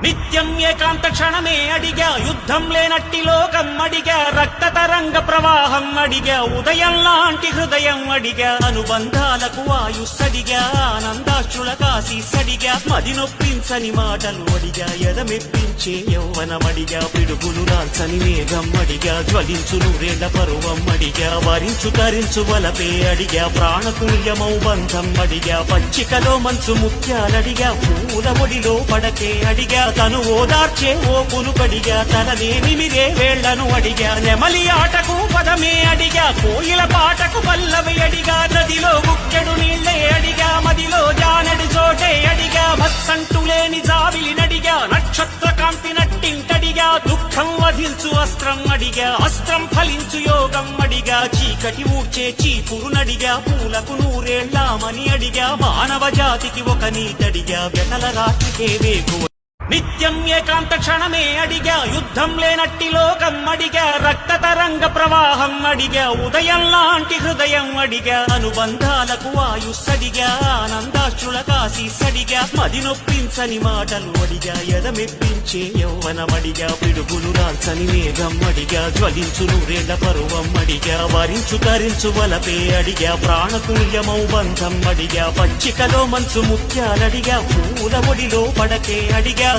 నిత్యం ఏకాంత క్షణమే అడిగా, యుద్ధం లేనట్టి లోకం అడిగా, రక్త తరంగ ప్రవాహం అడిగా, ఉదయం లాంటి హృదయం అడిగా, అనుబంధాలకు ఆయుస్సడిగా, ఆనందాశ్రుల కాశీసడిగా, మది నొప్పించని మాటలు అడిగా, ఎదమెప్పించే యౌవనమడిగా, పిడుగులు రాల్చని మేఘం అడిగా, జ్వలించు నూరేళ్ల పరువం అడిగా, వరించు తరించు వలపే అడిగా, ప్రాణతుల్యమౌ బంధం అడిగా, పచ్చికలో మంచు ముత్యాలడిగా, పూల ఒడిలో పడకే అడిగా, తను ఓదార్చే ఓ పులుకడిగా, తననే నిమిరే వేళ్లను అడిగా, నెమలి ఆటకు పదమే అడిగా, కోయిల పాటకు పల్లవి అడిగా, నదిలో గుక్కెడు నీళ్లే అడిగా, మదిలో జానడి చోటే అడిగా, భత్సంటు లేని జావిలి నడిగా, నక్షత్ర కాంతి నట్టింటడిగా, దుఃఖం వధించు అస్త్రం అడిగా, అస్త్రం ఫలించు యోగం అడిగా, చీకటి ఊడ్చే చీపురు నడిగా, పూలకు నూరేళ్లామని అడిగా, మానవ జాతికి ఒక నీతడిగా, వెనల రాత్రికే వేగు. నిత్యం ఏకాంత క్షణమే అడిగా, యుద్ధం లేనట్టి లోకం అడిగా, రక్త తరంగ ప్రవాహం అడిగా, ఉదయం లాంటి హృదయం అడిగా, అనుబంధాలకు ఆయుస్సడిగా, ఆనందాశ్రుల కాశీసడిగా, మది నొప్పించని మాటలు అడిగా, ఎదమెప్పించే యౌవనమడిగా, పిడుగులు రాల్చని మేఘం అడిగా, జ్వలించు నూరేళ్ల పరువం అడిగా, వరించు తరించు వలపే అడిగా, ప్రాణతుల్యమౌ బంధం అడిగా, పచ్చికలో మంచు ముత్యాలడిగా, పూల ఒడిలో పడకే అడిగా,